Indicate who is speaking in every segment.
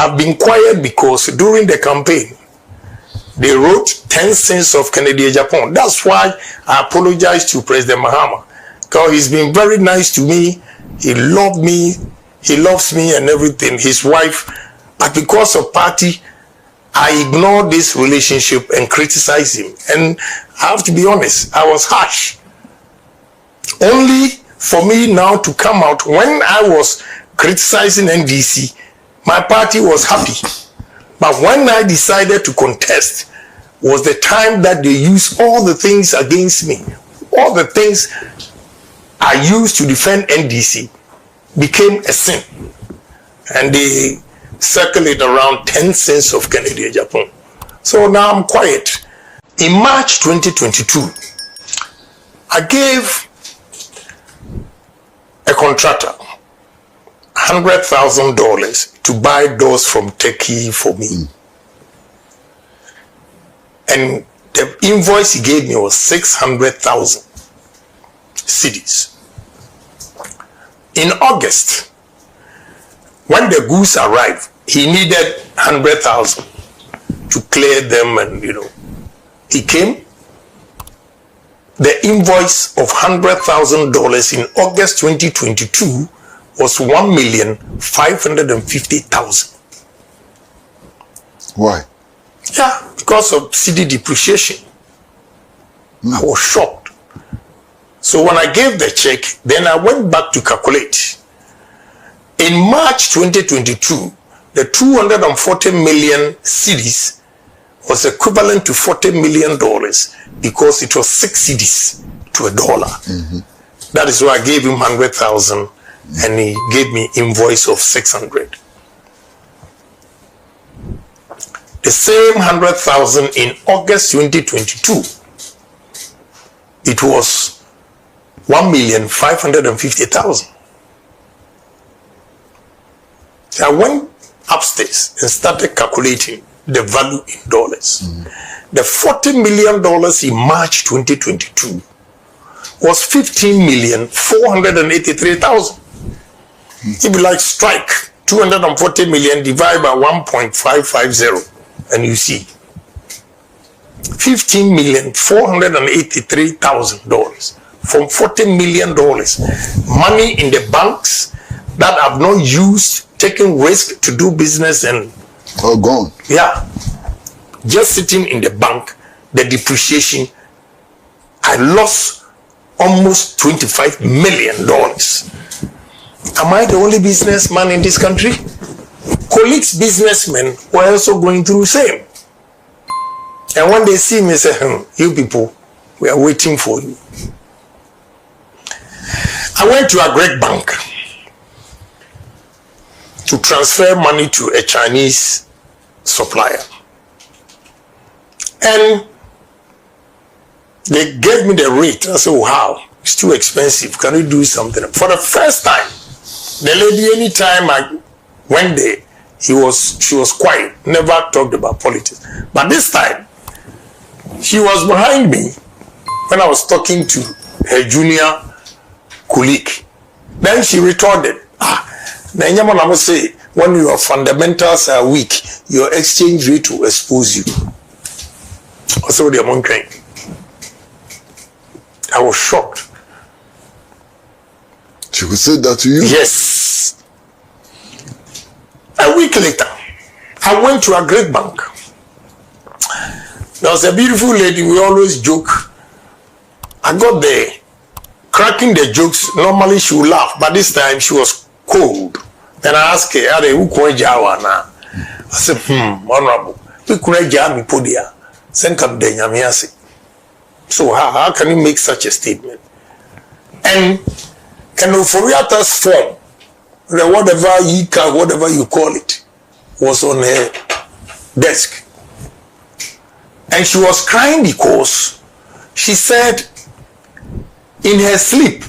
Speaker 1: I've been quiet because during the campaign, they wrote 10 sins of Kennedy Agyapong. That's why I apologize to President Mahama, because he's been very nice to me. He loved me. He loves me and everything, his wife. But because of party, I ignored this relationship and criticized him. And I have to be honest, I was harsh. Only for me now to come out, when I was criticizing NDC, my party was happy. But when I decided to contest, was the time that they used all the things against me. All the things I used to defend NDC became a sin. And they circulate around 10 sins of Kennedy Agyapong. So now I'm quiet. In March 2022, I gave a contractor $100,000 to buy doors from Turkey for me. And the invoice he gave me was 600,000 cedis. In August, when the goods arrived, he needed 100,000 to clear them, and he came. The invoice of $100,000 in August 2022 was 1,550,000.
Speaker 2: Why?
Speaker 1: Yeah, because of cedi depreciation. I was shocked. So when I gave the check, then I went back to calculate. In March 2022, the 240 million cedis was equivalent to $40 million because it was 6 cedis to $1. That is why I gave him 100,000 and he gave me invoice of 600. The same 100,000 in August 2022, it was 1,550,000. So I went upstairs and started calculating the value in dollars. The $40 million in March 2022 was 15,483,000. If you like, strike 240 million divided by 1.550, and you see $15,483,000 from $40 million. Money in the banks that have not used, taking risk to do business, and
Speaker 2: all gone.
Speaker 1: Yeah, just sitting in the bank. The depreciation, I lost almost $25 million. Am I the only businessman in this country? Colleagues, businessmen were also going through the same. And when they see me, say, you people, we are waiting for you. I went to a great bank to transfer money to a Chinese supplier. And they gave me the rate. I said, wow, it's too expensive. Can we do something? For the first time, the lady, anytime I went there, she was quiet, never talked about politics. But this time, she was behind me when I was talking to her junior colleague. Then she retorted, I must say, when your fundamentals are weak, your exchange rate will expose you. Also, the amount I was shocked.
Speaker 2: She would say that to you?
Speaker 1: Yes. A week later, I went to a great bank. There was a beautiful lady, we always joke. I got there, cracking the jokes. Normally she would laugh, but this time she was cold. Then I asked her, I said, honorable, we couldn't jam me podia. Send come there, so how can you make such a statement? And can Oforiata's form, whatever you call it, was on her desk. And she was crying because she said in her sleep,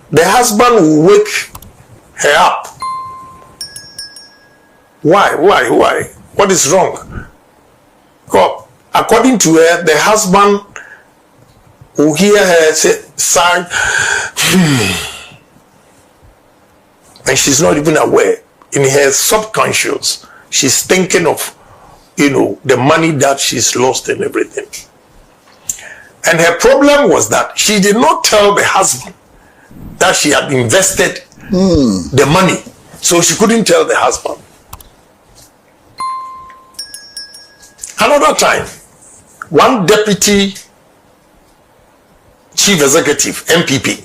Speaker 1: the husband will wake her up. Why? What is wrong? God, according to her, the husband will hear her say, sigh, and she's not even aware. In her subconscious, she's thinking of, the money that she's lost and everything. And her problem was that she did not tell the husband that she had invested the money. So she couldn't tell the husband. Another time, one deputy chief executive, MPP,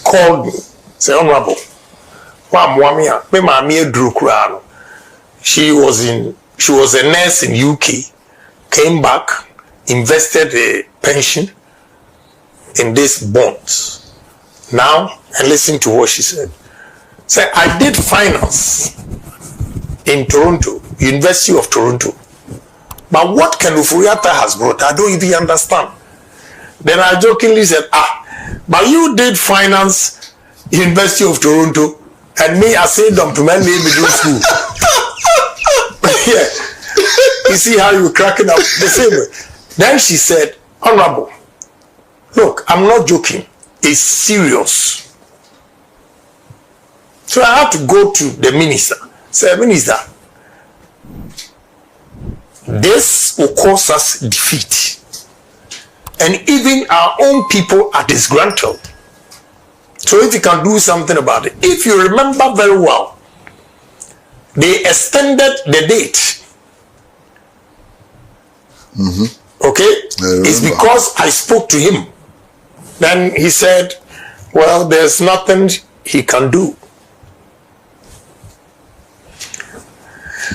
Speaker 1: called me, said, Honorable, she was a nurse in UK, came back, invested a pension in these bonds. Now, and listen to what she said. Said, I did finance in Toronto, University of Toronto. But what Ken Ofori-Atta has brought, I don't even understand. Then I jokingly said, but you did finance University of Toronto, and me, I said them to my name middle school. Yeah. You see how you were cracking up the same way. Then she said, Honorable, look, I'm not joking. It's serious. So I had to go to the minister. Say, Minister, this will cause us defeat. And even our own people are disgruntled. So if you can do something about it. If you remember very well, they extended the date. Okay? It's because I spoke to him. Then he said, well, there's nothing he can do.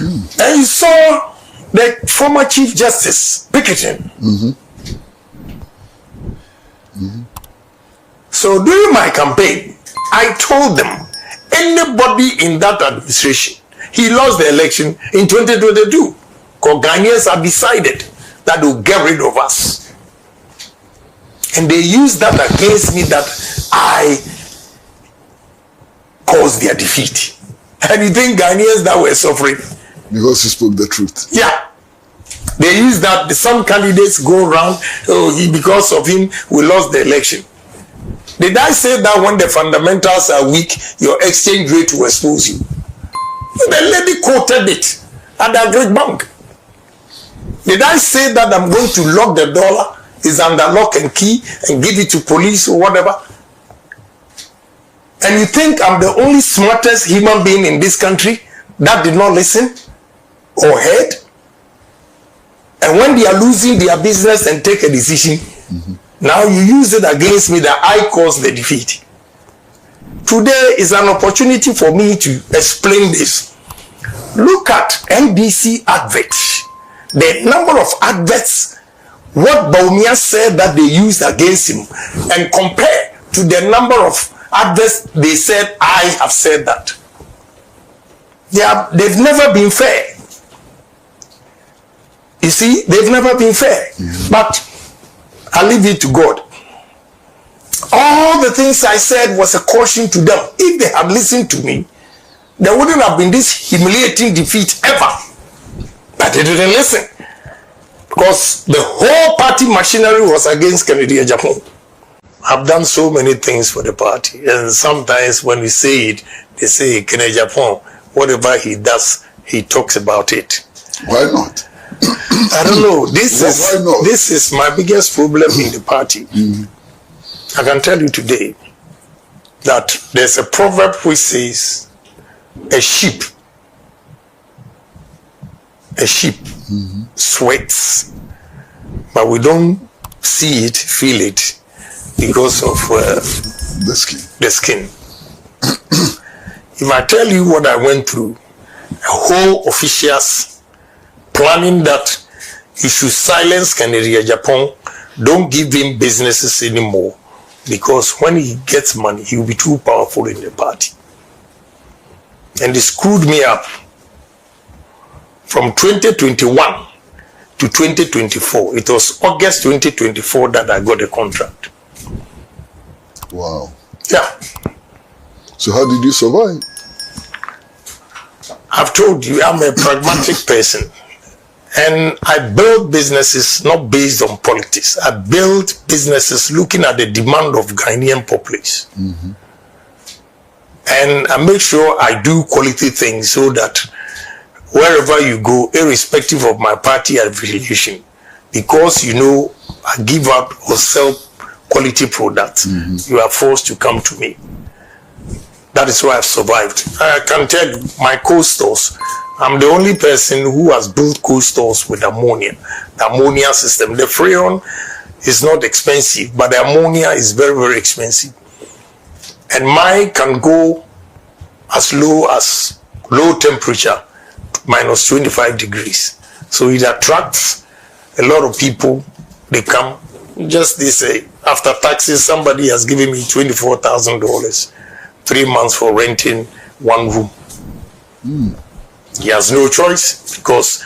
Speaker 1: And you saw the former Chief Justice picketing. So during my campaign, I told them, anybody in that administration, he lost the election in 2022. Because Ghanaians have decided that they'll get rid of us. And they used that against me, that I caused their defeat. And you think Ghanaians that were suffering?
Speaker 2: Because you spoke the truth.
Speaker 1: Yeah. They use that. Some candidates go around, because of him, we lost the election. Did I say that when the fundamentals are weak, your exchange rate will expose you? The lady quoted it at the Great Bank. Did I say that I'm going to lock the dollar, is under lock and key, and give it to police or whatever? And you think I'm the only smartest human being in this country that did not listen or heard? And when they are losing their business and take a decision, now you use it against me that I caused the defeat. Today is an opportunity for me to explain this. Look at NBC adverts. The number of adverts, what Bawumia said that they used against him, and compare to the number of adverts they said I have said that. They've never been fair. You see, they've never been fair. But I leave it to God. All the things I said was a caution to them. If they had listened to me, there wouldn't have been this humiliating defeat ever. But they didn't listen. Because the whole party machinery was against Kennedy Agyapong. I've done so many things for the party. And sometimes when we say it, they say Kennedy Agyapong, whatever he does, he talks about it.
Speaker 2: Why not?
Speaker 1: I don't know. This is my biggest problem in the party. I can tell you today that there's a proverb which says a sheep sweats, but we don't see it, feel it, because of the skin. If I tell you what I went through, a whole officials planning that you should silence Kennedy Agyapong, don't give him businesses anymore, because when he gets money, he will be too powerful in the party. And they screwed me up. From 2021 to 2024, it was August 2024 that I got a contract.
Speaker 2: Wow.
Speaker 1: Yeah.
Speaker 2: So how did you survive?
Speaker 1: I've told you, I'm a pragmatic person. And I build businesses not based on politics. I build businesses looking at the demand of Ghanaian population. And I make sure I do quality things so that wherever you go, irrespective of my party affiliation, because you know I give out or sell quality products, you are forced to come to me. That is why I've survived. I can tell you, my co-stores, I'm the only person who has built co-stores with ammonia, the ammonia system. The freon is not expensive, but the ammonia is very, very expensive. And mine can go as low temperature, minus 25 degrees. So it attracts a lot of people. They come, just they say, after taxes, somebody has given me $24,000, 3 months for renting one room. He has no choice because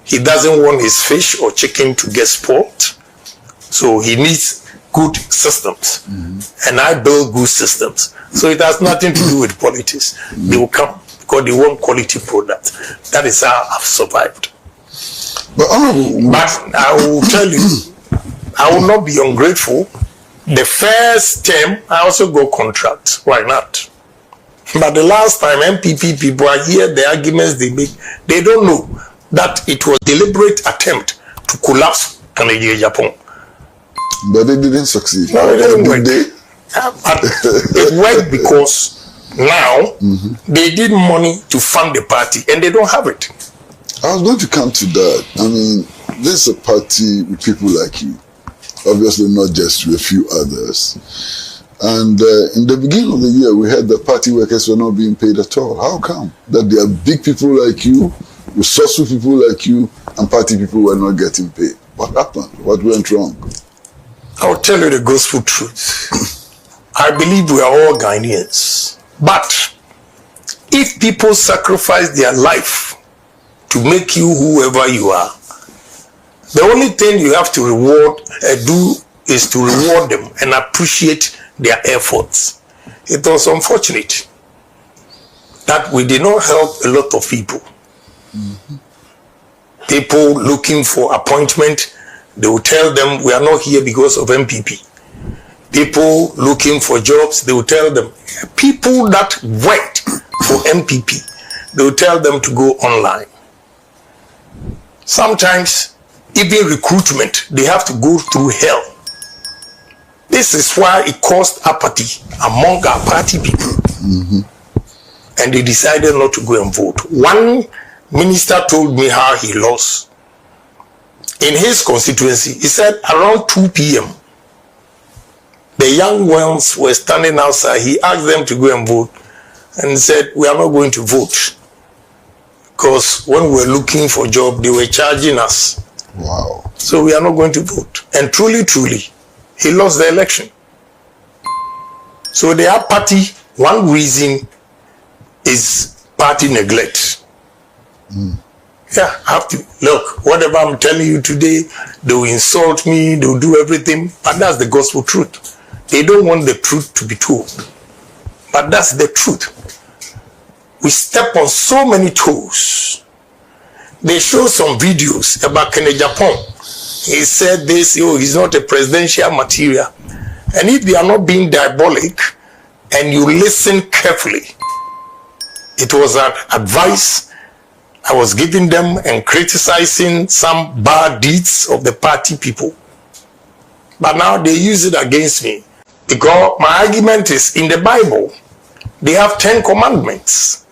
Speaker 1: he doesn't want his fish or chicken to get spoiled. So he needs good systems. And I build good systems. So it has nothing to do with politics. They will come because they want quality products. That is how I've survived. But I will tell you, I will not be ungrateful. The first term, I also got contracts. Why not? But the last time MPP people, I hear the arguments they make, they don't know that it was a deliberate attempt to collapse Kennedy Agyapong.
Speaker 2: But they didn't succeed.
Speaker 1: No, it didn't work. But it worked because now they need money to fund the party and they don't have it.
Speaker 2: I was going to come to that. I mean, this is a party with people like you. Obviously not just with a few others. And in the beginning of the year, we heard that party workers were not being paid at all. How come? That there are big people like you, resourceful people like you, and party people were not getting paid. What happened? What went wrong?
Speaker 1: I'll tell you the gospel truth. I believe we are all Ghanaians. But if people sacrifice their life to make you whoever you are, the only thing you have to do is to reward them and appreciate their efforts. It was unfortunate that we did not help a lot of people. People looking for appointment, they will tell them we are not here because of MPP. People looking for jobs, they will tell them. People that worked for MPP, they will tell them to go online. Sometimes, even recruitment, they have to go through hell. This is why it caused apathy among our party people. And they decided not to go and vote. One minister told me how he lost. In his constituency, he said around 2 p.m., the young ones were standing outside. He asked them to go and vote and said, we are not going to vote. Because when we were looking for a job, they were charging us.
Speaker 2: Wow.
Speaker 1: So we are not going to vote. And truly, he lost the election. So the party, one reason is party neglect. Yeah, I have to look, whatever I'm telling you today, they will insult me, they will do everything, but that's the gospel truth. They don't want the truth to be told. But that's the truth. We step on so many toes. They show some videos about Kennedy Agyapong. He said this, he's not a presidential material. And if they are not being diabolic and you listen carefully, it was an advice I was giving them and criticizing some bad deeds of the party people. But now they use it against me. Because my argument is in the Bible, they have 10 commandments.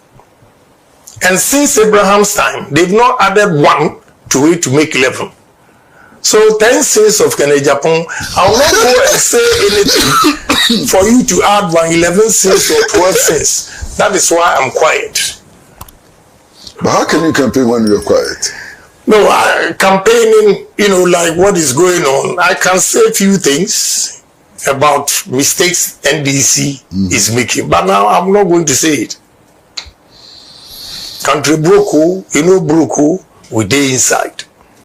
Speaker 1: And since Abraham's time, they've not added one to it to make 11. So 10 sins of Kennedy Agyapong, I will not go and say anything for you to add 11 sins or 12 sins. That is why I'm quiet.
Speaker 2: But how can you campaign when you're quiet?
Speaker 1: No, campaigning, like what is going on, I can say a few things about mistakes NDC is making. But now I'm not going to say it. Country broke, broke, we dey inside.